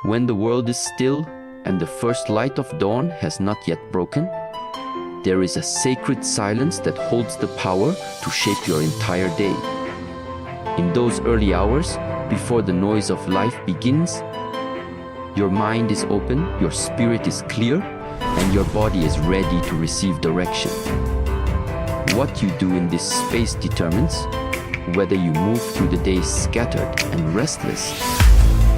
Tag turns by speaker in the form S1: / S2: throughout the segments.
S1: When the world is still and the first light of dawn has not yet broken, there is a sacred silence that holds the power to shape your entire day. In those early hours, before the noise of life begins, your mind is open, your spirit is clear, and your body is ready to receive direction. What you do in this space determines whether you move through the day scattered and restless,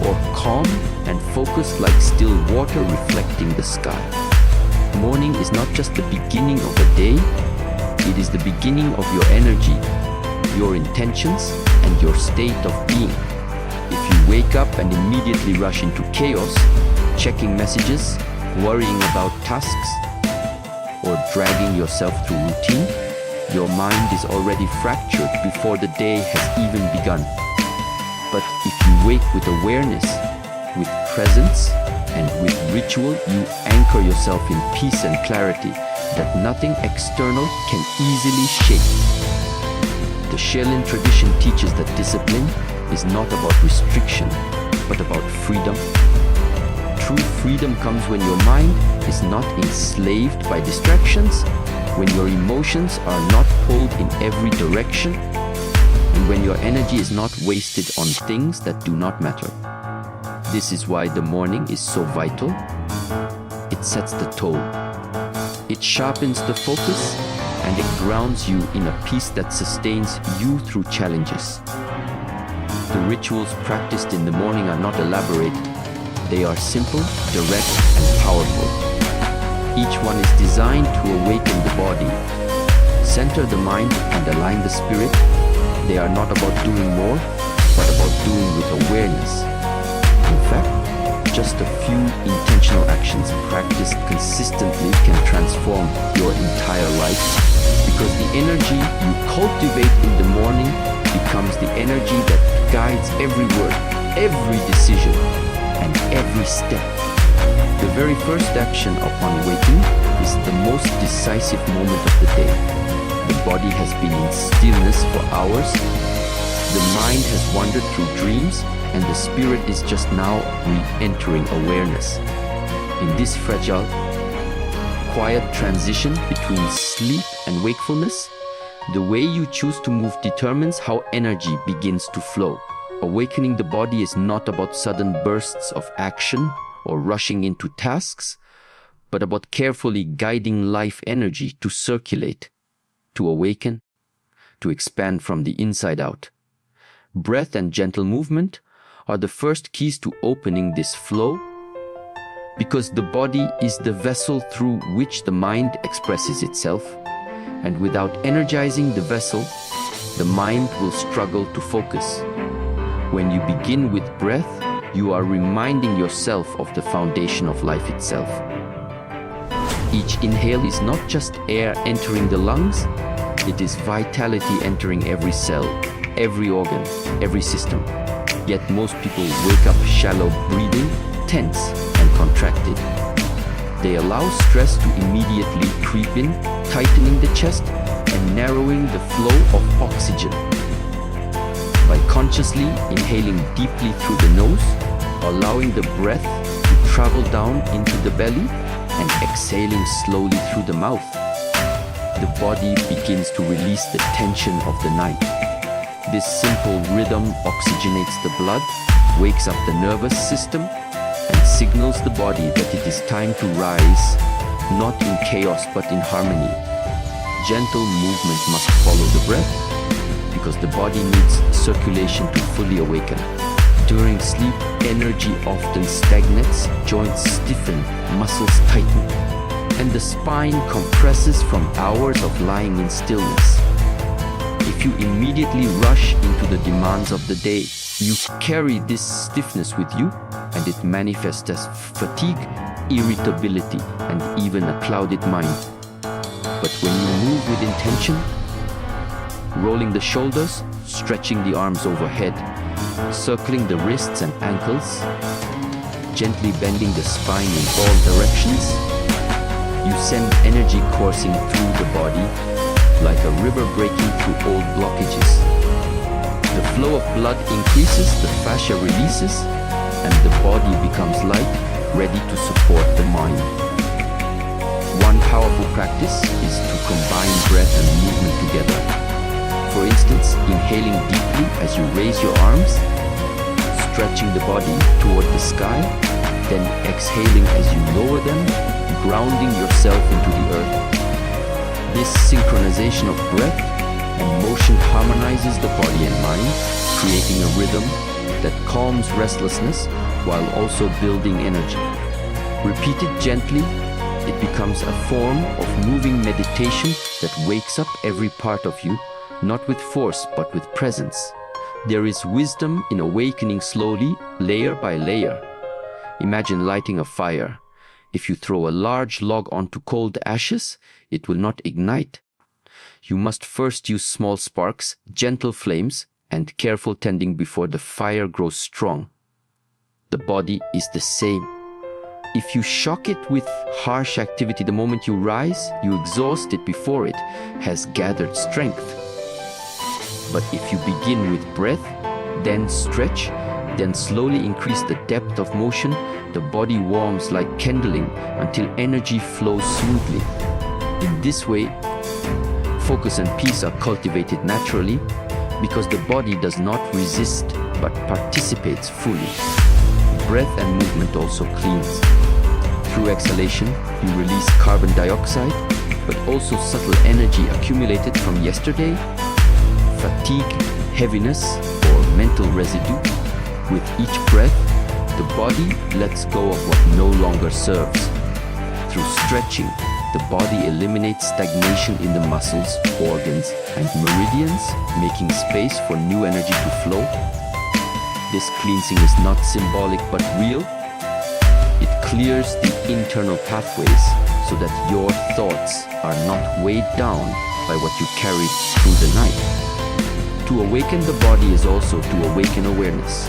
S1: or calm and focused like still water reflecting the sky. Morning is not just the beginning of a day, it is the beginning of your energy, your intentions, and your state of being. If you wake up and immediately rush into chaos, checking messages, worrying about tasks, or dragging yourself through routine, your mind is already fractured before the day has even begun. But if you wake with awareness, with presence, and with ritual, you anchor yourself in peace and clarity that nothing external can easily shake. The Shaolin tradition teaches that discipline is not about restriction, but about freedom. True freedom comes when your mind is not enslaved by distractions, when your emotions are not pulled in every direction, and when your energy is not wasted on things that do not matter. This is why the morning is so vital. It sets the tone. It sharpens the focus, and it grounds you in a peace that sustains you through challenges. The rituals practiced in the morning are not elaborate. They are simple, direct, and powerful. Each one is designed to awaken the body, center the mind, and align the spirit. They are not about doing more, but about doing with awareness. In fact, just a few intentional actions practiced consistently can transform your entire life, because the energy you cultivate in the morning becomes the energy that guides every word, every decision, and every step. The very first action upon waking is the most decisive moment of the day. The body has been in stillness for hours, the mind has wandered through dreams, and the spirit is just now re-entering awareness. In this fragile, quiet transition between sleep and wakefulness, the way you choose to move determines how energy begins to flow. Awakening the body is not about sudden bursts of action or rushing into tasks, but about carefully guiding life energy to circulate, to awaken, to expand from the inside out. Breath and gentle movement are the first keys to opening this flow, because the body is the vessel through which the mind expresses itself, and without energizing the vessel, the mind will struggle to focus. When you begin with breath, you are reminding yourself of the foundation of life itself. Each inhale is not just air entering the lungs, it is vitality entering every cell, every organ, every system. Yet most people wake up shallow breathing, tense and contracted. They allow stress to immediately creep in, tightening the chest and narrowing the flow of oxygen. By consciously inhaling deeply through the nose, allowing the breath to travel down into the belly, and exhaling slowly through the mouth, the body begins to release the tension of the night. This simple rhythm oxygenates the blood, wakes up the nervous system, and signals the body that it is time to rise, not in chaos but in harmony. Gentle movement must follow the breath, because the body needs circulation to fully awaken. During sleep, energy often stagnates, joints stiffen, muscles tighten, and the spine compresses from hours of lying in stillness. If you immediately rush into the demands of the day, you carry this stiffness with you, and it manifests as fatigue, irritability, and even a clouded mind. But when you move with intention, rolling the shoulders, stretching the arms overhead, circling the wrists and ankles, gently bending the spine in all directions, you send energy coursing through the body like a river breaking through old blockages. The flow of blood increases, the fascia releases, and the body becomes light, ready to support the mind. One powerful practice is to combine breath and movement together. For instance, inhaling deeply as you raise your arms, stretching the body toward the sky, then exhaling as you lower them, grounding yourself into the earth. This synchronization of breath and motion harmonizes the body and mind, creating a rhythm that calms restlessness while also building energy. Repeated gently, it becomes a form of moving meditation that wakes up every part of you, not with force but with presence. There is wisdom in awakening slowly, layer by layer. Imagine lighting a fire. If you throw a large log onto cold ashes, it will not ignite. You must first use small sparks, gentle flames, and careful tending before the fire grows strong. The body is the same. If you shock it with harsh activity the moment you rise, you exhaust it before it has gathered strength. But if you begin with breath, then stretch, then slowly increase the depth of motion, the body warms like kindling until energy flows smoothly. In this way, focus and peace are cultivated naturally because the body does not resist but participates fully. Breath and movement also cleans. Through exhalation, you release carbon dioxide, but also subtle energy accumulated from yesterday, fatigue, heaviness, or mental residue. With each breath, the body lets go of what no longer serves. Through stretching, the body eliminates stagnation in the muscles, organs, and meridians, making space for new energy to flow. This cleansing is not symbolic but real. It clears the internal pathways so that your thoughts are not weighed down by what you carried through the night. To awaken the body is also to awaken awareness.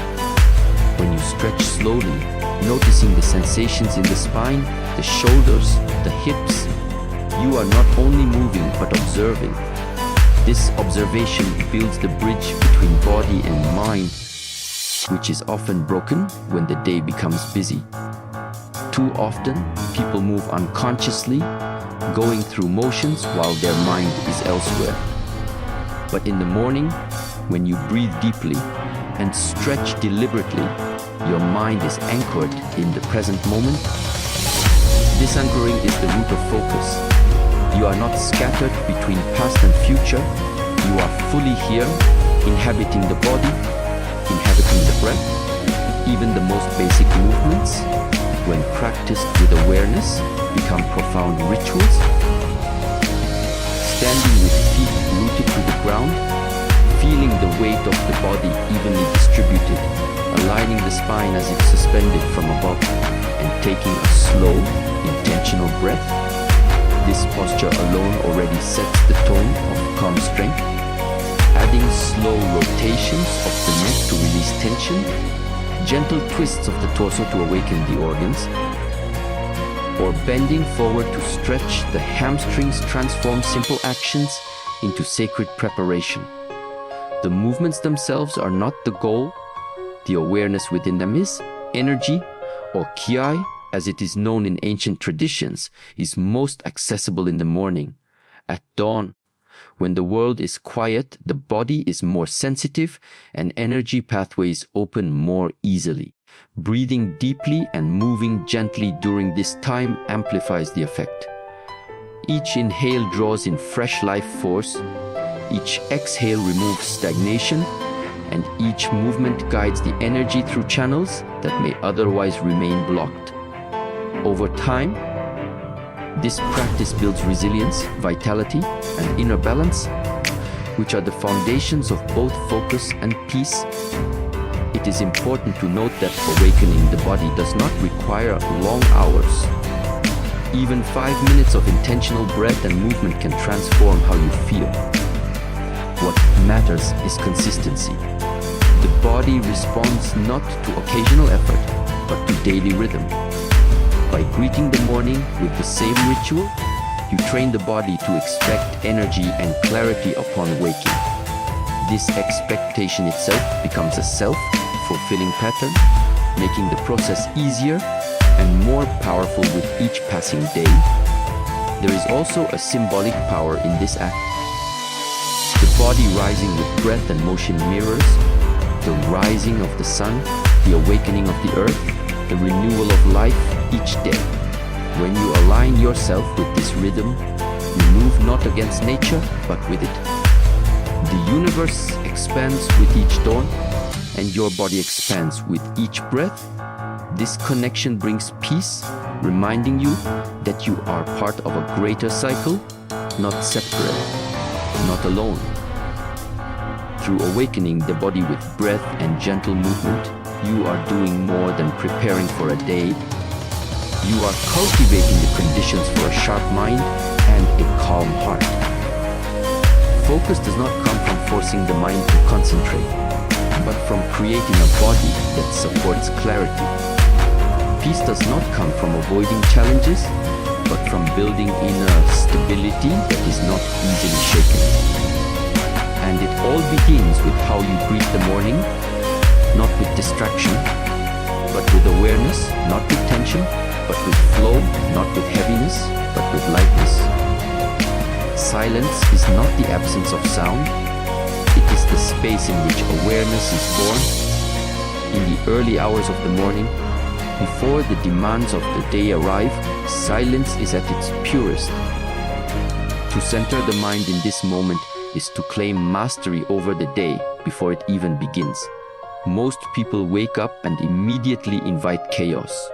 S1: When you stretch slowly, noticing the sensations in the spine, the shoulders, the hips, you are not only moving but observing. This observation builds the bridge between body and mind, which is often broken when the day becomes busy. Too often, people move unconsciously, going through motions while their mind is elsewhere. But in the morning, when you breathe deeply and stretch deliberately, your mind is anchored in the present moment. This anchoring is the root of focus. You are not scattered between past and future. You are fully here, inhabiting the body, inhabiting the breath. Even the most basic movements, when practiced with awareness, become profound rituals. Standing with feet rooted to the ground, feeling the weight of the body evenly distributed, aligning the spine as if suspended from above, and taking a slow, intentional breath. This posture alone already sets the tone of calm strength. Adding slow rotations of the neck to release tension, gentle twists of the torso to awaken the organs, or bending forward to stretch the hamstrings transform simple actions into sacred preparation. The movements themselves are not the goal. The awareness within them is. Energy, or ki, as it is known in ancient traditions, is most accessible in the morning. At dawn, when the world is quiet, the body is more sensitive and energy pathways open more easily. Breathing deeply and moving gently during this time amplifies the effect. Each inhale draws in fresh life force, each exhale removes stagnation, and each movement guides the energy through channels that may otherwise remain blocked. Over time, this practice builds resilience, vitality, and inner balance, which are the foundations of both focus and peace. It is important to note that awakening the body does not require long hours. Even 5 minutes of intentional breath and movement can transform how you feel. What matters is consistency. The body responds not to occasional effort, but to daily rhythm. By greeting the morning with the same ritual, you train the body to expect energy and clarity upon waking. This expectation itself becomes a self-fulfilling pattern, making the process easier and more powerful with each passing day. There is also a symbolic power in this act. The body rising with breath and motion mirrors the rising of the sun, the awakening of the earth, the renewal of life each day. When you align yourself with this rhythm, you move not against nature, but with it. The universe expands with each dawn, and your body expands with each breath. This connection brings peace, reminding you that you are part of a greater cycle, not separate, not alone. Through awakening the body with breath and gentle movement, you are doing more than preparing for a day. You are cultivating the conditions for a sharp mind and a calm heart. Focus does not come from forcing the mind to concentrate, but from creating a body that supports clarity. Peace does not come from avoiding challenges, but from building inner stability that is not easily shaken. And it all begins with how you greet the morning, not with distraction, but with awareness, not with tension, but with flow, not with heaviness, but with lightness. Silence is not the absence of sound, it is the space in which awareness is born. In the early hours of the morning, before the demands of the day arrive, silence is at its purest. To center the mind in this moment is to claim mastery over the day before it even begins. Most people wake up and immediately invite chaos.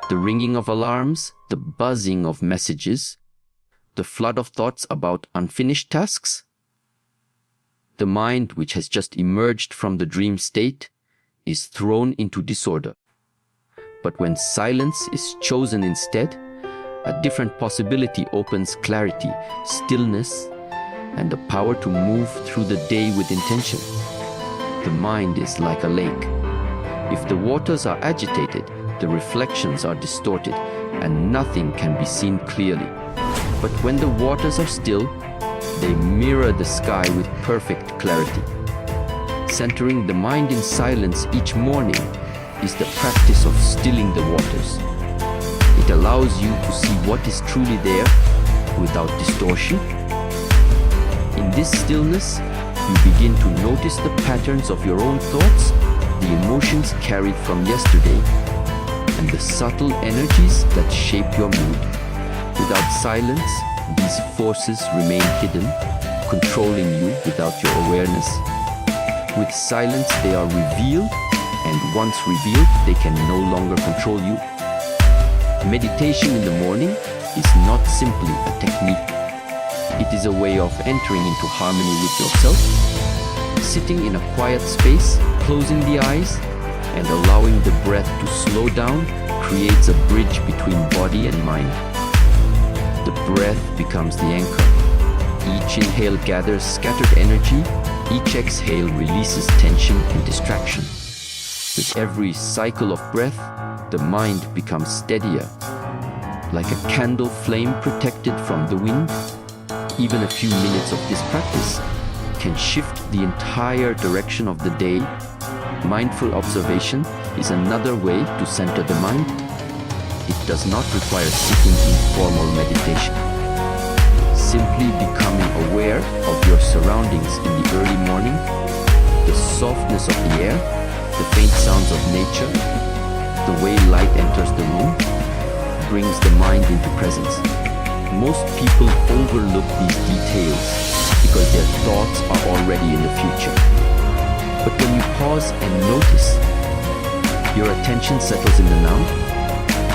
S1: The ringing of alarms, the buzzing of messages, the flood of thoughts about unfinished tasks. The mind, which has just emerged from the dream state, is thrown into disorder. But when silence is chosen instead, a different possibility opens clarity, stillness, and the power to move through the day with intention. The mind is like a lake. If the waters are agitated, the reflections are distorted, and nothing can be seen clearly. But when the waters are still, they mirror the sky with perfect clarity. Centering the mind in silence each morning is the practice of stilling the waters. It allows you to see what is truly there without distortion. In this stillness, you begin to notice the patterns of your own thoughts, the emotions carried from yesterday, and the subtle energies that shape your mood. Without silence, these forces remain hidden, controlling you without your awareness. With silence, they are revealed, and once revealed, they can no longer control you. Meditation in the morning is not simply a technique. It is a way of entering into harmony with yourself, sitting in a quiet space, closing the eyes, and allowing the breath to slow down creates a bridge between body and mind. The breath becomes the anchor. Each inhale gathers scattered energy, each exhale releases tension and distraction. With every cycle of breath, the mind becomes steadier. Like a candle flame protected from the wind, even a few minutes of this practice can shift the entire direction of the day. Mindful observation is another way to center the mind. It does not require sitting in formal meditation. Simply becoming aware of your surroundings in the early morning, the softness of the air, the faint sounds of nature, the way light enters the room, brings the mind into presence. Most people overlook these details because their thoughts are already in the future. But when you pause and notice, your attention settles in the now.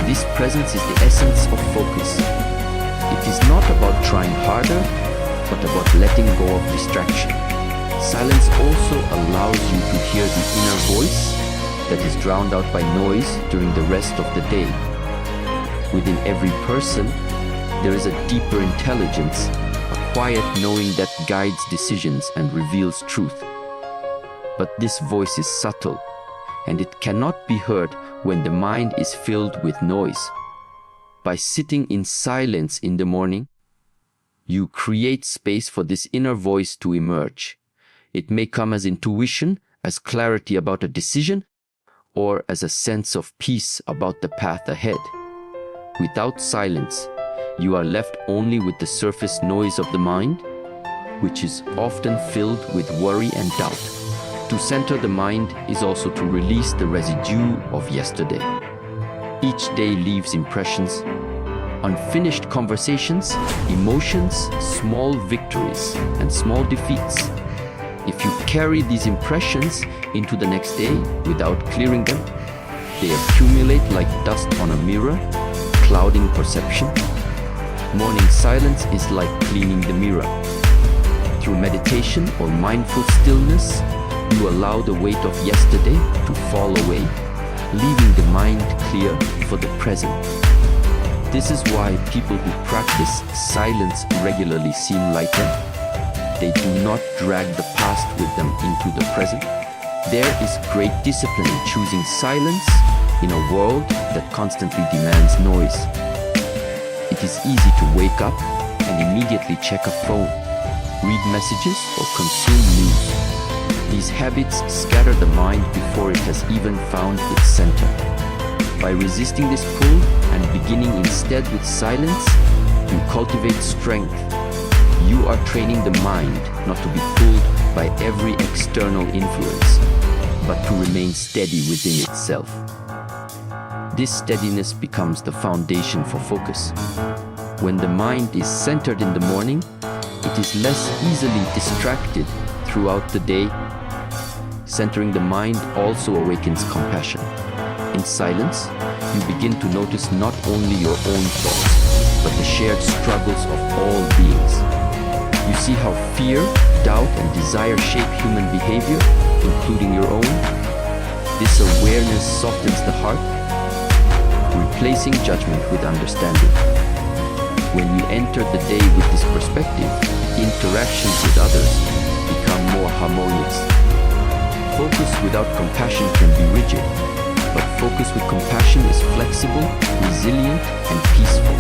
S1: This presence is the essence of focus. It is not about trying harder, but about letting go of distraction. Silence also allows you to hear the inner voice that is drowned out by noise during the rest of the day. Within every person, there is a deeper intelligence, a quiet knowing that guides decisions and reveals truth. But this voice is subtle, and it cannot be heard when the mind is filled with noise. By sitting in silence in the morning, you create space for this inner voice to emerge. It may come as intuition, as clarity about a decision, or as a sense of peace about the path ahead. Without silence, you are left only with the surface noise of the mind, which is often filled with worry and doubt. To center the mind is also to release the residue of yesterday. Each day leaves impressions, unfinished conversations, emotions, small victories, and small defeats. If you carry these impressions into the next day without clearing them, they accumulate like dust on a mirror, clouding perception. Morning silence is like cleaning the mirror. Through meditation or mindful stillness, you allow the weight of yesterday to fall away, leaving the mind clear for the present. This is why people who practice silence regularly seem lighter. They do not drag the past with them into the present. There is great discipline in choosing silence in a world that constantly demands noise. It is easy to wake up and immediately check a phone, read messages, or consume news. These habits scatter the mind before it has even found its center. By resisting this pull and beginning instead with silence, you cultivate strength. You are training the mind not to be pulled by every external influence, but to remain steady within itself. This steadiness becomes the foundation for focus. When the mind is centered in the morning, it is less easily distracted throughout the day. Centering the mind also awakens compassion. In silence, you begin to notice not only your own thoughts, but the shared struggles of all beings. You see how fear, doubt, and desire shape human behavior, including your own. This awareness softens the heart, replacing judgment with understanding. When you enter the day with this perspective, interactions with others become more harmonious. Focus without compassion can be rigid, but focus with compassion is flexible, resilient, and peaceful.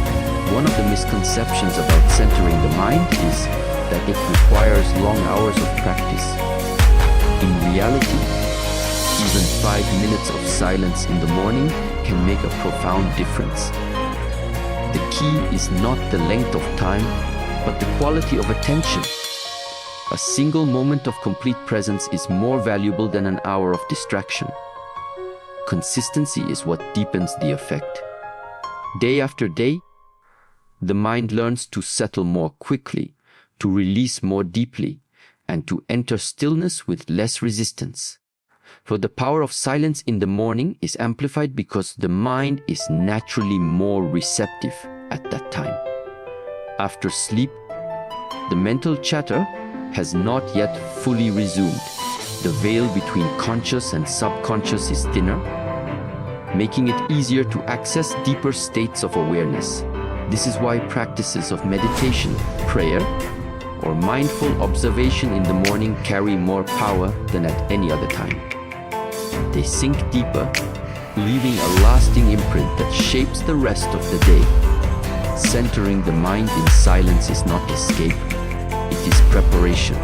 S1: One of the misconceptions about centering the mind is that it requires long hours of practice. In reality, even 5 minutes of silence in the morning can make a profound difference. The key is not the length of time, but the quality of attention. A single moment of complete presence is more valuable than an hour of distraction. Consistency is what deepens the effect. Day after day, the mind learns to settle more quickly, to release more deeply, and to enter stillness with less resistance. For the power of silence in the morning is amplified because the mind is naturally more receptive at that time. After sleep, the mental chatter has not yet fully resumed. The veil between conscious and subconscious is thinner, making it easier to access deeper states of awareness. This is why practices of meditation, prayer, or mindful observation in the morning carry more power than at any other time. They sink deeper, leaving a lasting imprint that shapes the rest of the day. Centering the mind in silence is not escape, it is preparation.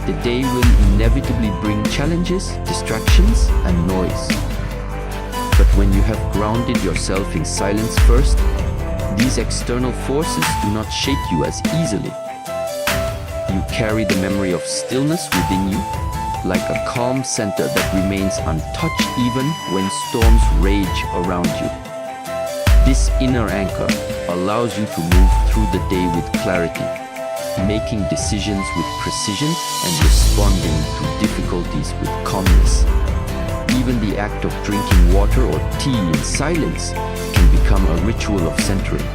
S1: The day will inevitably bring challenges, distractions, and noise. But when you have grounded yourself in silence first, these external forces do not shake you as easily. You carry the memory of stillness within you, like a calm center that remains untouched even when storms rage around you. This inner anchor allows you to move through the day with clarity, making decisions with precision and responding to difficulties with calmness. Even the act of drinking water or tea in silence can become a ritual of centering.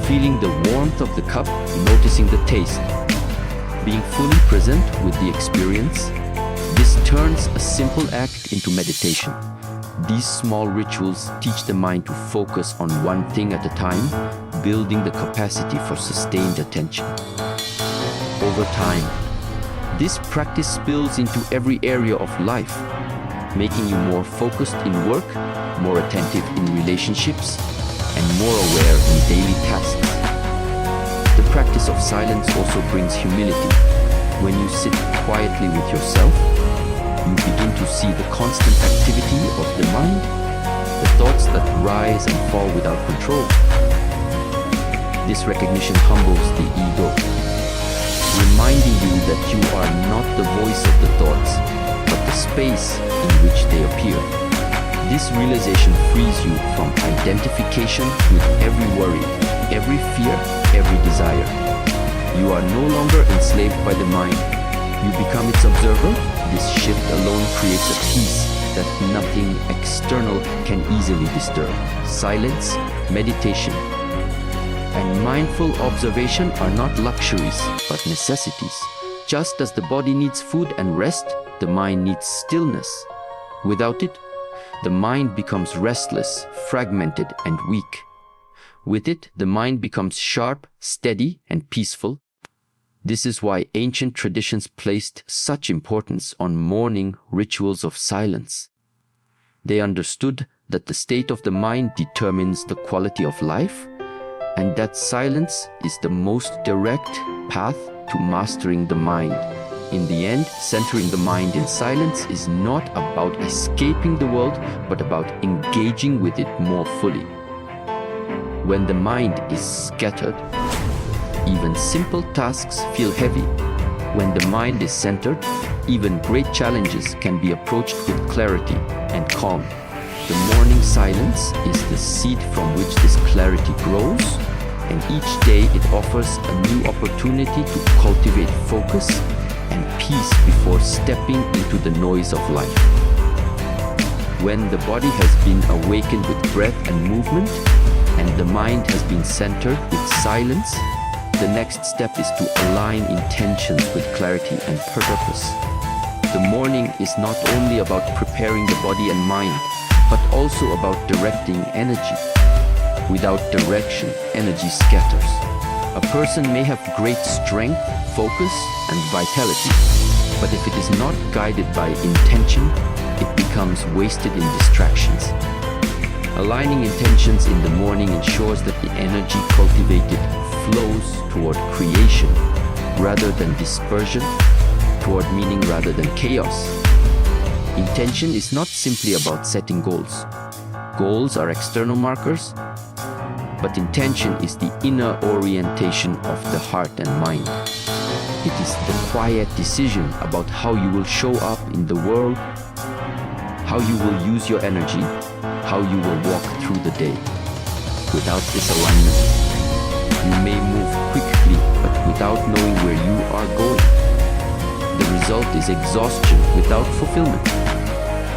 S1: Feeling the warmth of the cup, noticing the taste, being fully present with the experience, this turns a simple act into meditation. These small rituals teach the mind to focus on one thing at a time, building the capacity for sustained attention. Over time, this practice spills into every area of life, making you more focused in work, more attentive in relationships, and more aware in daily tasks. The practice of silence also brings humility. When you sit quietly with yourself, you begin to see the constant activity of the mind, the thoughts that rise and fall without control. This recognition humbles the ego, reminding you that you are not the voice of the thoughts, but the space in which they appear. This realization frees you from identification with every worry, every fear, every desire. You are no longer enslaved by the mind. You become its observer. This shift alone creates a peace that nothing external can easily disturb. Silence, meditation, and mindful observation are not luxuries, but necessities. Just as the body needs food and rest, the mind needs stillness. Without it, the mind becomes restless, fragmented, and weak. With it, the mind becomes sharp, steady, and peaceful. This is why ancient traditions placed such importance on morning rituals of silence. They understood that the state of the mind determines the quality of life, and that silence is the most direct path to mastering the mind. In the end, centering the mind in silence is not about escaping the world, but about engaging with it more fully. When the mind is scattered, even simple tasks feel heavy. When the mind is centered, even great challenges can be approached with clarity and calm. The morning silence is the seed from which this clarity grows, and each day it offers a new opportunity to cultivate focus and peace before stepping into the noise of life. When the body has been awakened with breath and movement, and the mind has been centered with silence, the next step is to align intentions with clarity and purpose. The morning is not only about preparing the body and mind, but also about directing energy. Without direction, energy scatters. A person may have great strength, focus, and vitality, but if it is not guided by intention, it becomes wasted in distractions. Aligning intentions in the morning ensures that the energy cultivated flows toward creation rather than dispersion, toward meaning rather than chaos. Intention is not simply about setting goals. Goals are external markers, but intention is the inner orientation of the heart and mind. It is the quiet decision about how you will show up in the world, how you will use your energy, how you will walk through the day. Without this alignment, you may move quickly, but without knowing where you are going. The result is exhaustion without fulfillment.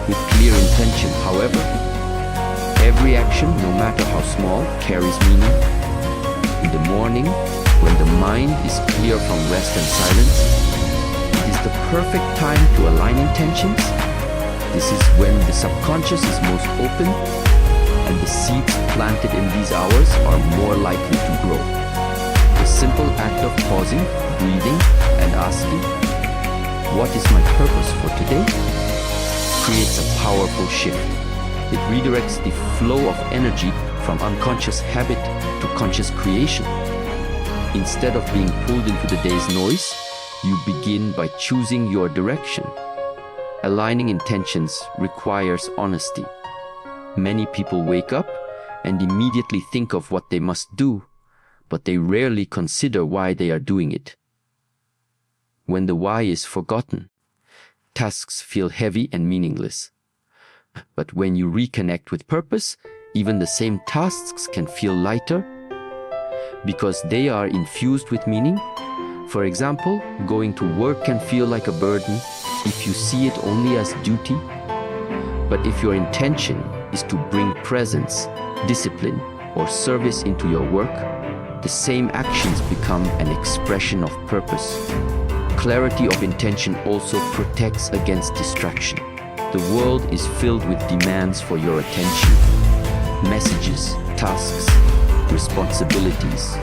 S1: With clear intention, however, every action, no matter how small, carries meaning. In the morning, when the mind is clear from rest and silence, it is the perfect time to align intentions. This is when the subconscious is most open, and the seeds planted in these hours are more likely to grow. The simple act of pausing, breathing, and asking, "What is my purpose for today?" creates a powerful shift. It redirects the flow of energy from unconscious habit to conscious creation. Instead of being pulled into the day's noise, you begin by choosing your direction. Aligning intentions requires honesty. Many people wake up and immediately think of what they must do, but they rarely consider why they are doing it. When the why is forgotten, tasks feel heavy and meaningless. But when you reconnect with purpose, even the same tasks can feel lighter because they are infused with meaning. For example, going to work can feel like a burden if you see it only as duty. But if your intention is to bring presence, discipline, or service into your work, the same actions become an expression of purpose. Clarity of intention also protects against distraction. The world is filled with demands for your attention. Messages, tasks, responsibilities.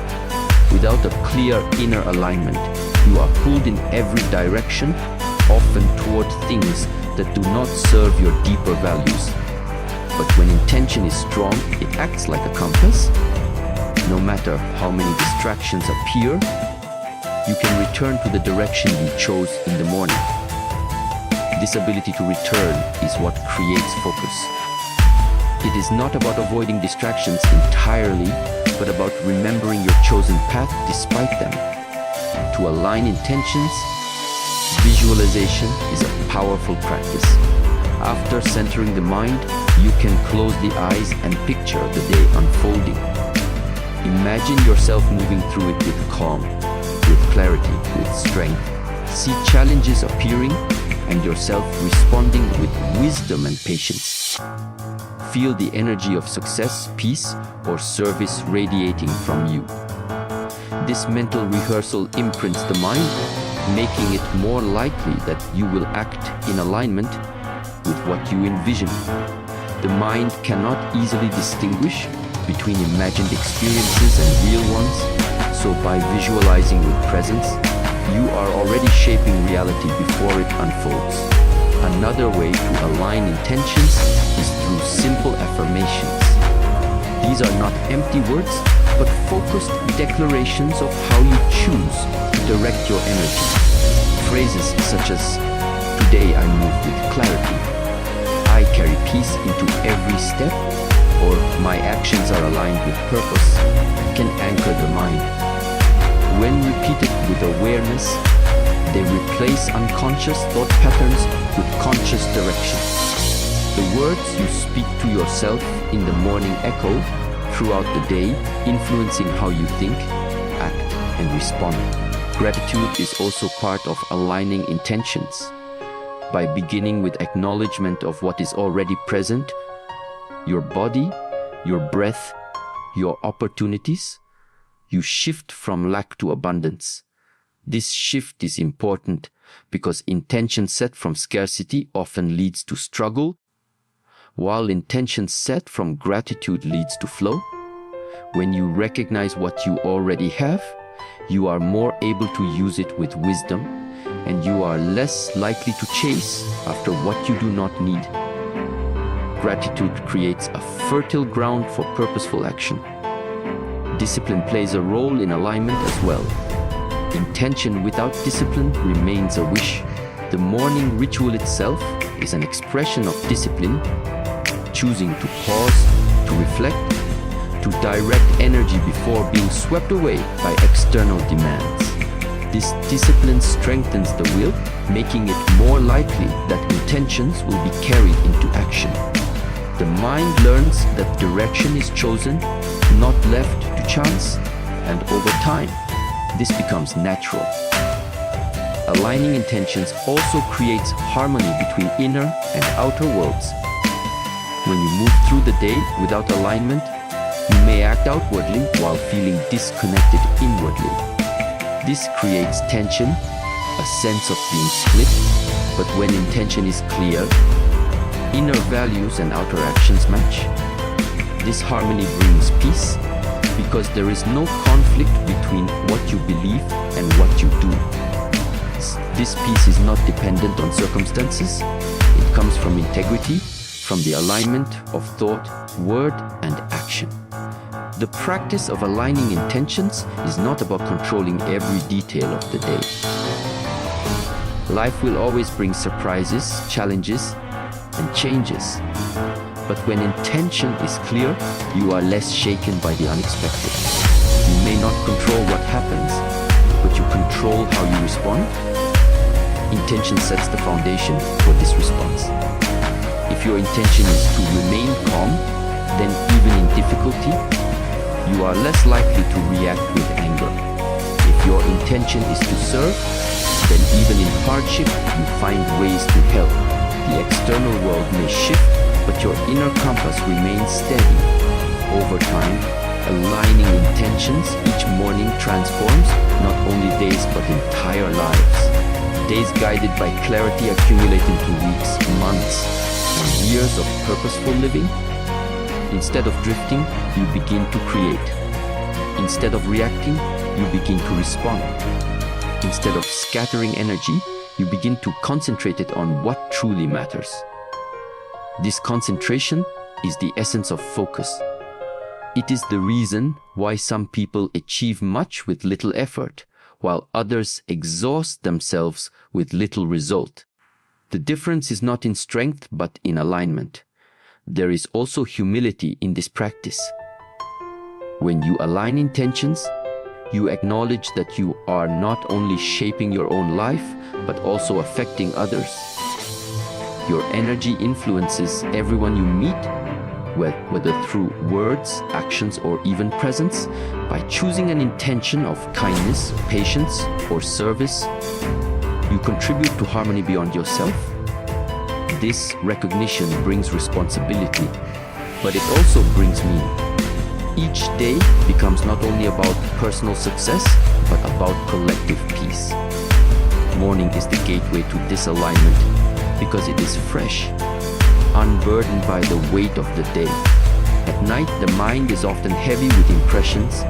S1: Without a clear inner alignment, you are pulled in every direction, often toward things that do not serve your deeper values. But when intention is strong, it acts like a compass. No matter how many distractions appear, you can return to the direction you chose in the morning. This ability to return is what creates focus. It is not about avoiding distractions entirely, but about remembering your chosen path despite them. To align intentions, visualization is a powerful practice. After centering the mind, you can close the eyes and picture the day unfolding. Imagine yourself moving through it with calm, with clarity, with strength. See challenges appearing and yourself responding with wisdom and patience. Feel the energy of success, peace, or service radiating from you. This mental rehearsal imprints the mind, making it more likely that you will act in alignment with what you envision. The mind cannot easily distinguish between imagined experiences and real ones, so by visualizing with presence, you are already shaping reality before it unfolds. Another way to align intentions is through simple affirmations. These are not empty words, but focused declarations of how you choose to direct your energy. Phrases such as, "Today I move with clarity," "I carry peace into every step," or "My actions are aligned with purpose," can anchor the mind. When repeated with awareness, they replace unconscious thought patterns with conscious direction. The words you speak to yourself in the morning echo throughout the day, influencing how you think, act, and respond. Gratitude is also part of aligning intentions. By beginning with acknowledgement of what is already present, your body, your breath, your opportunities, you shift from lack to abundance. This shift is important because intention set from scarcity often leads to struggle, while intention set from gratitude leads to flow. When you recognize what you already have, you are more able to use it with wisdom, and you are less likely to chase after what you do not need. Gratitude creates a fertile ground for purposeful action. Discipline plays a role in alignment as well. Intention without discipline remains a wish. The morning ritual itself is an expression of discipline, choosing to pause, to reflect, to direct energy before being swept away by external demands. This discipline strengthens the will, making it more likely that intentions will be carried into action. The mind learns that direction is chosen, not left to chance, and over time, this becomes natural. Aligning intentions also creates harmony between inner and outer worlds. When you move through the day without alignment, you may act outwardly while feeling disconnected inwardly. This creates tension, a sense of being split, but when intention is clear, inner values and outer actions match. This harmony brings peace because there is no conflict between what you believe and what you do. This peace is not dependent on circumstances. It comes from integrity, from the alignment of thought, word, and action. The practice of aligning intentions is not about controlling every detail of the day. Life will always bring surprises, challenges, and changes. But when intention is clear, you are less shaken by the unexpected. You may not control what happens, but you control how you respond. Intention sets the foundation for this response. If your intention is to remain calm, then even in difficulty, you are less likely to react with anger. If your intention is to serve, then even in hardship, you find ways to help. The external world may shift, but your inner compass remains steady. Over time, aligning intentions each morning transforms not only days but entire lives. Days guided by clarity accumulate into weeks, months, and years of purposeful living. Instead of drifting, you begin to create. Instead of reacting, you begin to respond. Instead of scattering energy, you begin to concentrate it on what truly matters. This concentration is the essence of focus. It is the reason why some people achieve much with little effort, while others exhaust themselves with little result. The difference is not in strength but in alignment. There is also humility in this practice. When you align intentions, you acknowledge that you are not only shaping your own life, but also affecting others. Your energy influences everyone you meet, whether through words, actions, or even presence. By choosing an intention of kindness, patience, or service, you contribute to harmony beyond yourself. This recognition brings responsibility, but it also brings meaning. Each day becomes not only about personal success, but about collective peace. Morning is the gateway to this alignment because it is fresh, unburdened by the weight of the day. At night, the mind is often heavy with impressions,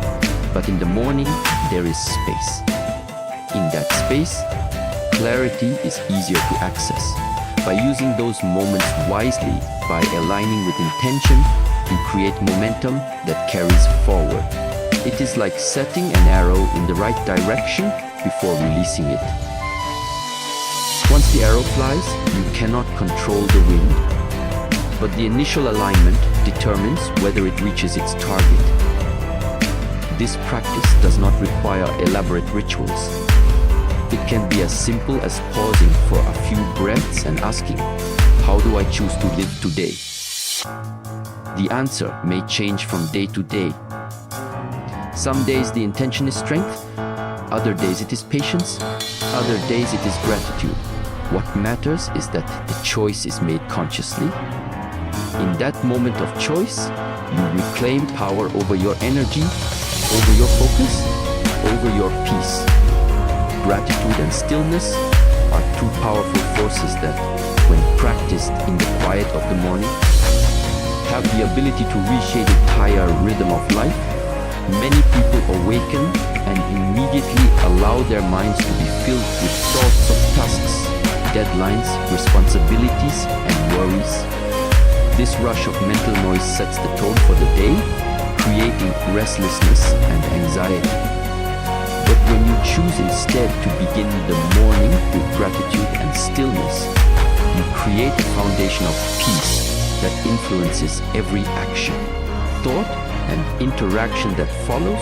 S1: but in the morning, there is space. In that space, clarity is easier to access. By using those moments wisely, by aligning with intention, you create momentum that carries forward. It is like setting an arrow in the right direction before releasing it. Once the arrow flies, you cannot control the wind, but the initial alignment determines whether it reaches its target. This practice does not require elaborate rituals. It can be as simple as pausing for a few breaths and asking, how do I choose to live today? The answer may change from day to day. Some days the intention is strength, other days it is patience, other days it is gratitude. What matters is that the choice is made consciously. In that moment of choice, you reclaim power over your energy, over your focus, over your peace. Gratitude and stillness are two powerful forces that, when practiced in the quiet of the morning, have the ability to reshape the entire rhythm of life. Many people awaken and immediately allow their minds to be filled with thoughts of tasks, deadlines, responsibilities, and worries. This rush of mental noise sets the tone for the day, creating restlessness and anxiety. But when you choose instead to begin the morning with gratitude and stillness, you create a foundation of peace that influences every action, thought, and interaction that follows.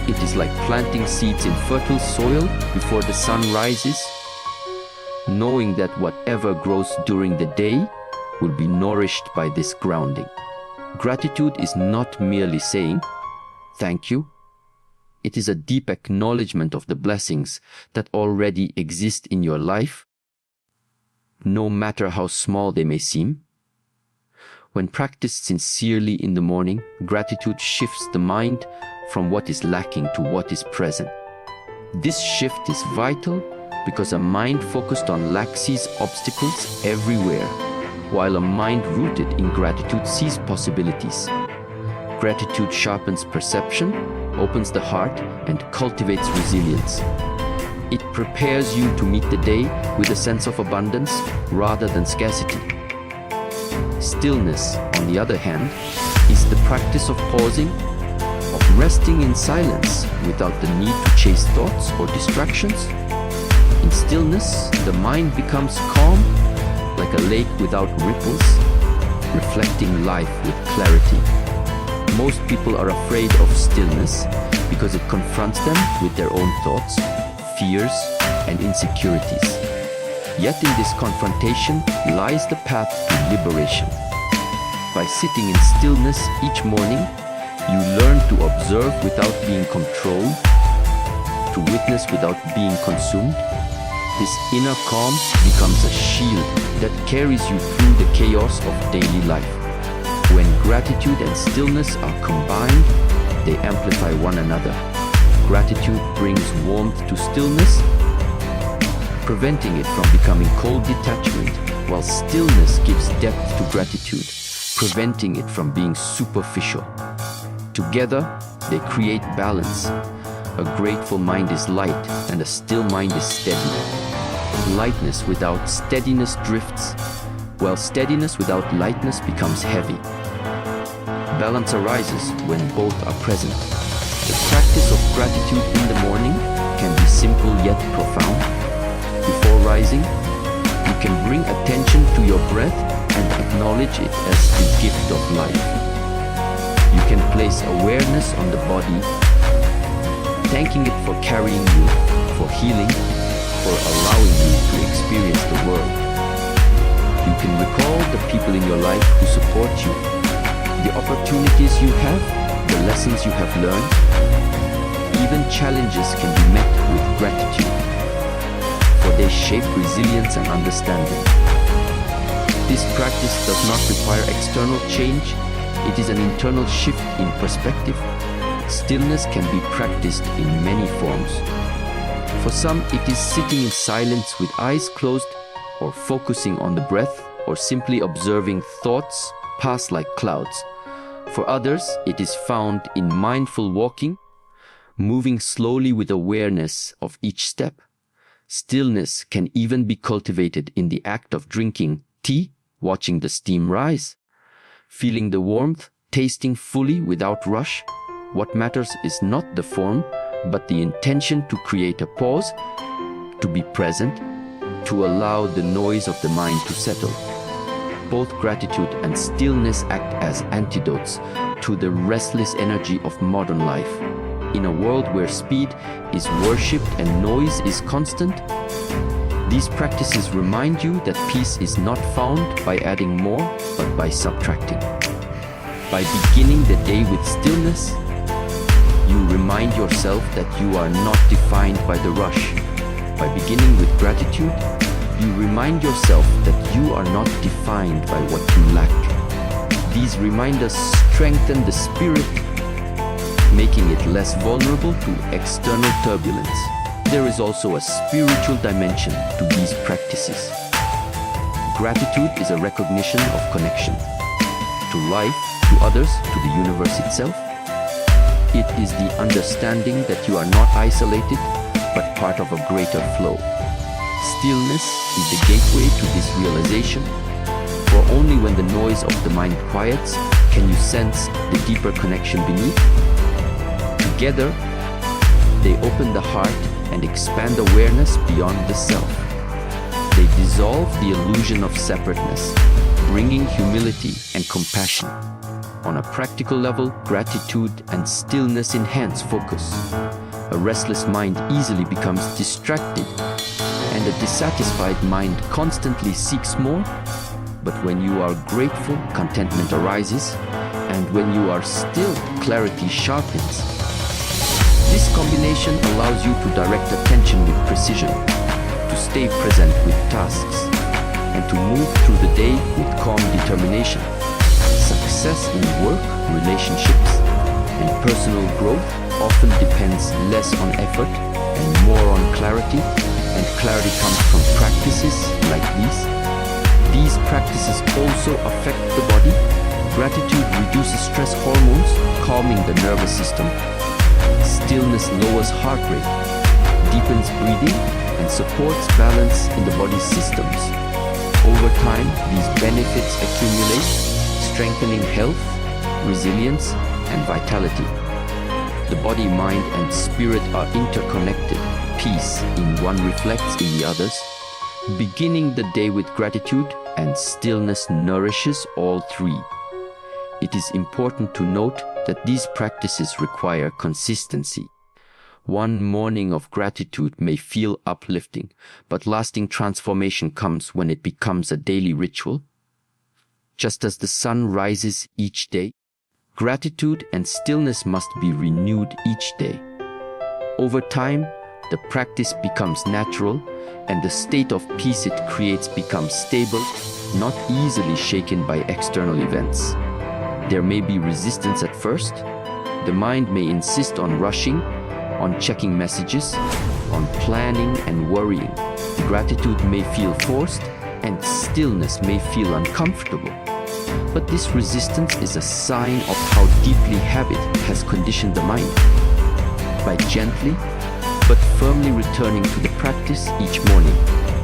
S1: It is like planting seeds in fertile soil before the sun rises, knowing that whatever grows during the day will be nourished by this grounding. Gratitude is not merely saying, thank you. It is a deep acknowledgement of the blessings that already exist in your life, no matter how small they may seem. When practiced sincerely in the morning, gratitude shifts the mind from what is lacking to what is present. This shift is vital because a mind focused on lack sees obstacles everywhere, while a mind rooted in gratitude sees possibilities. Gratitude sharpens perception, opens the heart, and cultivates resilience. It prepares you to meet the day with a sense of abundance rather than scarcity. Stillness, on the other hand, is the practice of pausing, of resting in silence without the need to chase thoughts or distractions. In stillness, the mind becomes calm, like a lake without ripples, reflecting life with clarity. Most people are afraid of stillness because it confronts them with their own thoughts, fears, and insecurities. Yet in this confrontation lies the path to liberation. By sitting in stillness each morning, you learn to observe without being controlled, to witness without being consumed. This inner calm becomes a shield that carries you through the chaos of daily life. When gratitude and stillness are combined, they amplify one another. Gratitude brings warmth to stillness, preventing it from becoming cold detachment, while stillness gives depth to gratitude, preventing it from being superficial. Together, they create balance. A grateful mind is light, and a still mind is steady. Lightness without steadiness drifts, while steadiness without lightness becomes heavy. Balance arises when both are present. The practice of gratitude in the morning can be simple yet profound. Before rising, you can bring attention to your breath and acknowledge it as the gift of life. You can place awareness on the body, thanking it for carrying you, for healing, for allowing you to experience the world. You can recall the people in your life who support you, the opportunities you have, the lessons you have learned. Even challenges can be met with gratitude, for they shape resilience and understanding. This practice does not require external change, it is an internal shift in perspective. Stillness can be practiced in many forms. For some, it is sitting in silence with eyes closed, or focusing on the breath, or simply observing thoughts pass like clouds. For others, it is found in mindful walking, moving slowly with awareness of each step. Stillness can even be cultivated in the act of drinking tea, watching the steam rise, feeling the warmth, tasting fully without rush. What matters is not the form, but the intention to create a pause, to be present, to allow the noise of the mind to settle. Both gratitude and stillness act as antidotes to the restless energy of modern life. In a world where speed is worshipped and noise is constant, these practices remind you that peace is not found by adding more, but by subtracting. By beginning the day with stillness, you remind yourself that you are not defined by the rush. By beginning with gratitude, you remind yourself that you are not defined by what you lack. These reminders strengthen the spirit, making it less vulnerable to external turbulence. There is also a spiritual dimension to these practices. Gratitude is a recognition of connection to life, to others, to the universe itself. It is the understanding that you are not isolated, but part of a greater flow. Stillness is the gateway to this realization, for only when the noise of the mind quiets can you sense the deeper connection beneath. Together, they open the heart and expand awareness beyond the self. They dissolve the illusion of separateness, bringing humility and compassion. On a practical level, gratitude and stillness enhance focus. A restless mind easily becomes distracted, and a dissatisfied mind constantly seeks more. But when you are grateful, contentment arises, and when you are still, clarity sharpens. This combination allows you to direct attention with precision, to stay present with tasks, and to move through the day with calm determination. Success in work, relationships, and personal growth often depends less on effort and more on clarity, and clarity comes from practices like these. These practices also affect the body. Gratitude reduces stress hormones, calming the nervous system. Stillness lowers heart rate, deepens breathing, and supports balance in the body's systems. Over time, these benefits accumulate, strengthening health, resilience, and vitality. The body, mind, and spirit are interconnected. Peace in one reflects in the others. Beginning the day with gratitude and stillness nourishes all three. It is important to note that these practices require consistency. One morning of gratitude may feel uplifting, but lasting transformation comes when it becomes a daily ritual. Just as the sun rises each day, gratitude and stillness must be renewed each day. Over time, the practice becomes natural, and the state of peace it creates becomes stable, not easily shaken by external events. There may be resistance at first. The mind may insist on rushing, on checking messages, on planning and worrying. Gratitude may feel forced, and stillness may feel uncomfortable. But this resistance is a sign of how deeply habit has conditioned the mind. By gently but firmly returning to the practice each morning,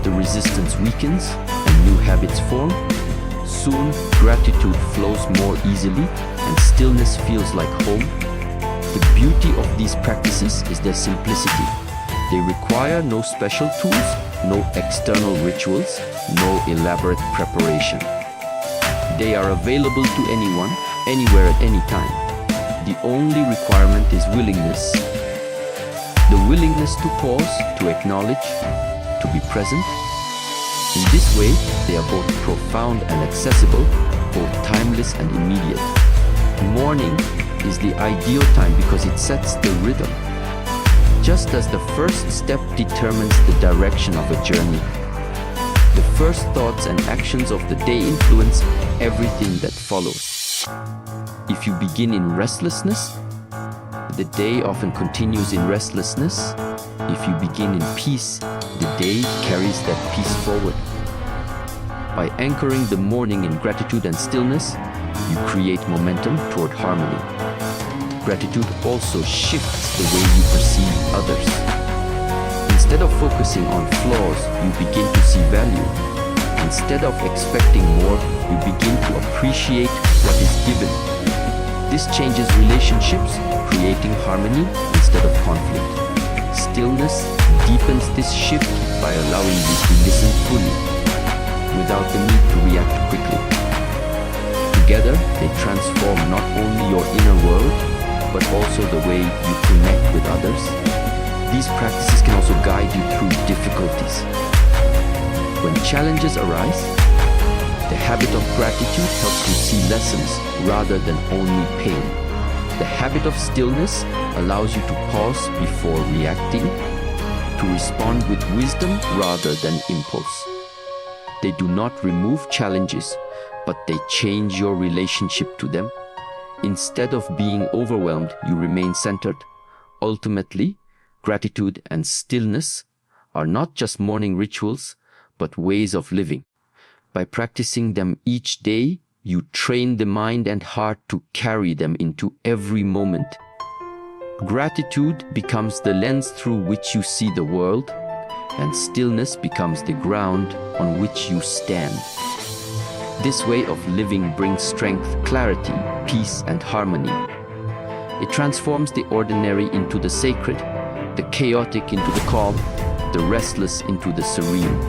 S1: the resistance weakens and new habits form. Soon, gratitude flows more easily and stillness feels like home. The beauty of these practices is their simplicity. They require no special tools, no external rituals, no elaborate preparation. They are available to anyone, anywhere at any time. The only requirement is willingness. The willingness to pause, to acknowledge, to be present. In this way, they are both profound and accessible, both timeless and immediate. Morning is the ideal time because it sets the rhythm. Just as the first step determines the direction of a journey, the first thoughts and actions of the day influence everything that follows. If you begin in restlessness, the day often continues in restlessness. If you begin in peace, the day carries that peace forward. By anchoring the morning in gratitude and stillness, you create momentum toward harmony. Gratitude also shifts the way you perceive others. Instead of focusing on flaws, you begin to see value. Instead of expecting more, you begin to appreciate what is given. This changes relationships, creating harmony instead of conflict. Stillness deepens this shift by allowing you to listen fully, without the need to react quickly. Together, they transform not only your inner world, but also the way you connect with others. These practices can also guide you through difficulties. When challenges arise, the habit of gratitude helps you see lessons rather than only pain. The habit of stillness allows you to pause before reacting, to respond with wisdom rather than impulse. They do not remove challenges, but they change your relationship to them. Instead of being overwhelmed, you remain centered. Ultimately, gratitude and stillness are not just morning rituals, but ways of living. By practicing them each day, you train the mind and heart to carry them into every moment. Gratitude becomes the lens through which you see the world, and stillness becomes the ground on which you stand. This way of living brings strength, clarity, peace, and harmony. It transforms the ordinary into the sacred, the chaotic into the calm, the restless into the serene.